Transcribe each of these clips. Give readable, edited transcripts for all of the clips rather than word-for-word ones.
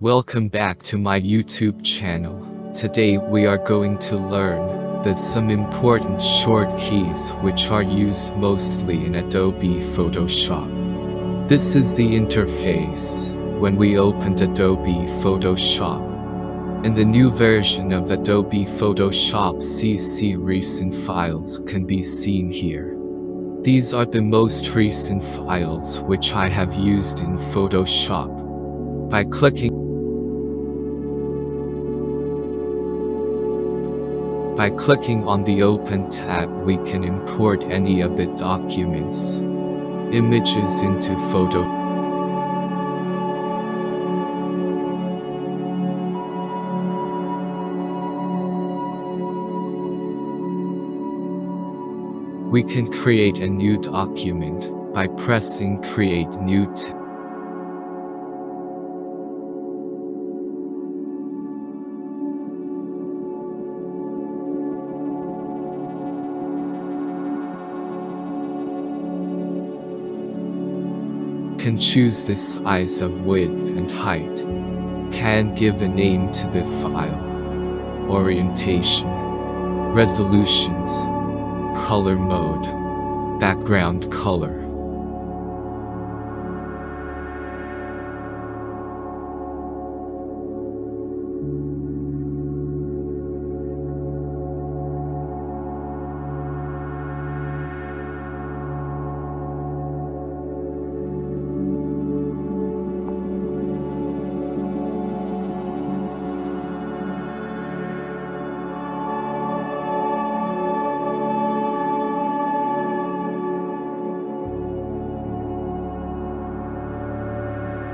Welcome back to my YouTube channel. Today we are going to learn that some important short keys which are used mostly in Adobe Photoshop. This is the interface when we opened Adobe Photoshop. In the new version of Adobe Photoshop CC, recent files can be seen here. These are the most recent files which I have used in Photoshop. By clicking on the Open tab, we can import any of the documents, images into Photo. We can create a new document by pressing Create New tab. Can choose the size of width and height, can give a name to the file, orientation, resolutions, color mode, background color.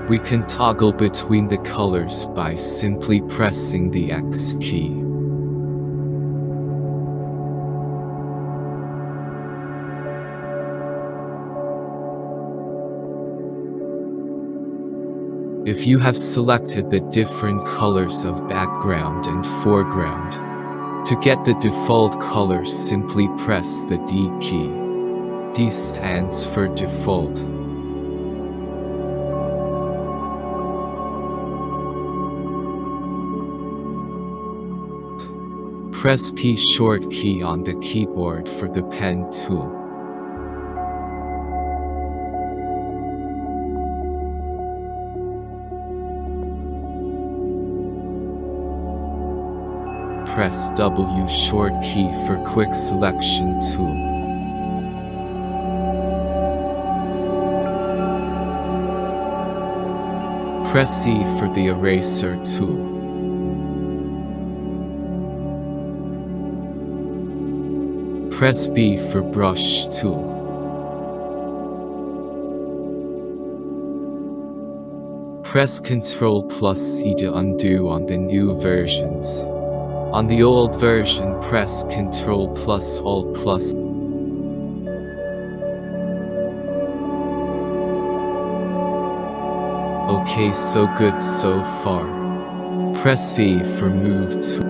We can toggle between the colors by simply pressing the X key. If you have selected the different colors of background and foreground, to get the default color, simply press the D key. D stands for default. Press P short key on the keyboard for the pen tool. Press W short key for quick selection tool. Press E for the eraser tool. Press B for brush tool. Press Ctrl plus C to undo on the new versions. On the old version, press Ctrl plus Alt plus. Okay, so good so far. Press V for move tool.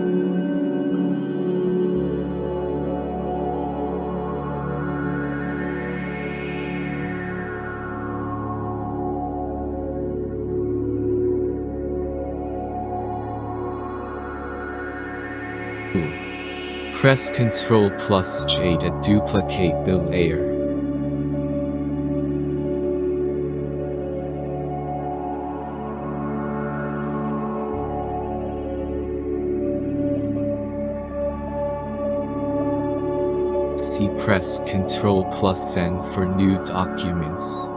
Press Ctrl plus J to duplicate the layer. Press Ctrl plus N for new documents.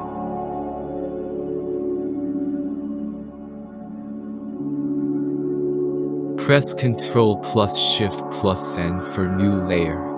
Press Ctrl plus Shift plus N for new layer.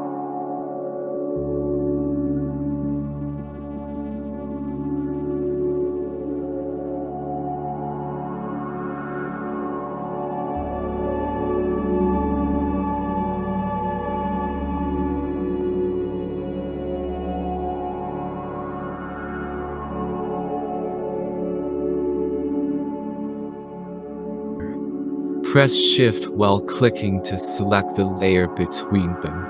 Press Shift while clicking to select the layer between them.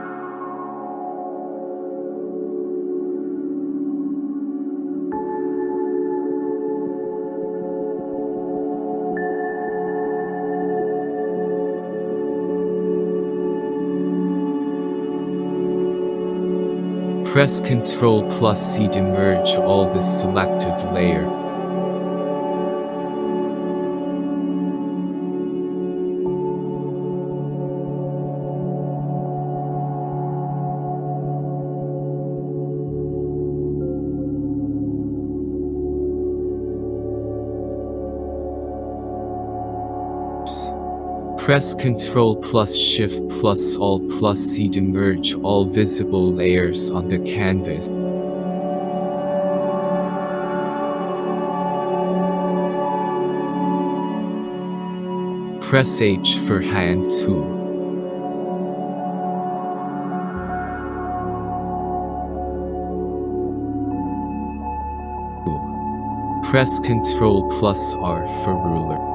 Press Ctrl plus C to merge all the selected layer. Press Ctrl plus Shift plus Alt plus C to merge all visible layers on the canvas. Press H for Hand tool. Press Ctrl plus R for ruler.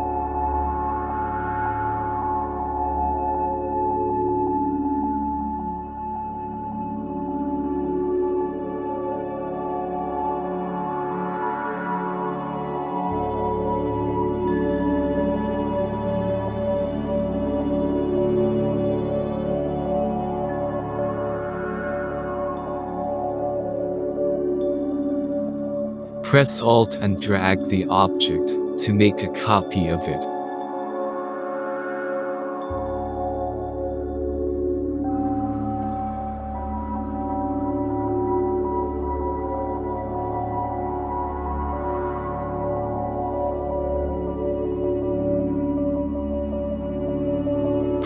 Press Alt and drag the object to make a copy of it.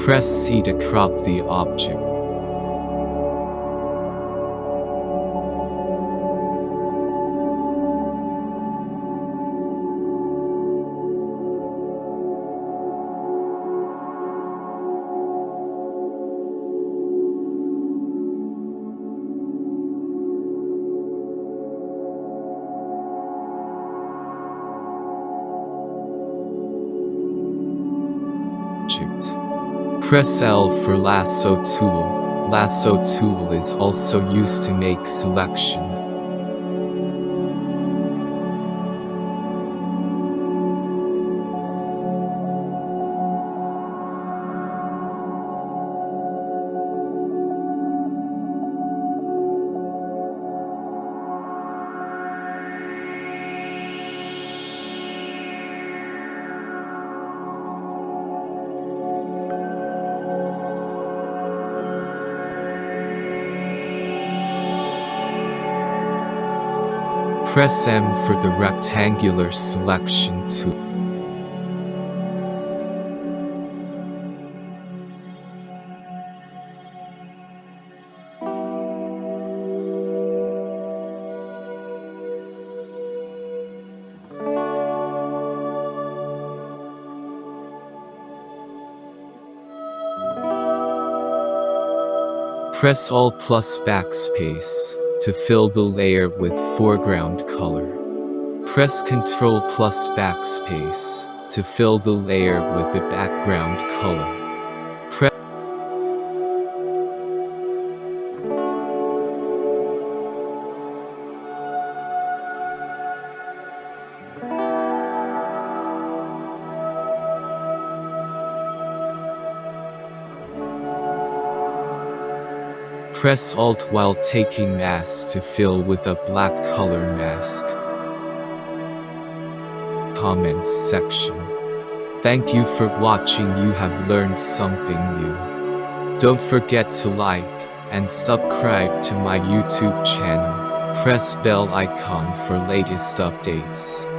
Press C to crop the object. Press L for lasso tool. Lasso tool is also used to make selection. Press M for the rectangular selection tool. Press Alt plus backspace to fill the layer with foreground color. Press Ctrl plus backspace to fill the layer with the background color. Press Alt while taking mask to fill with a black color mask. Comments section. Thank you for watching. You have learned something new. Don't forget to like and subscribe to my YouTube channel. Press bell icon for latest updates.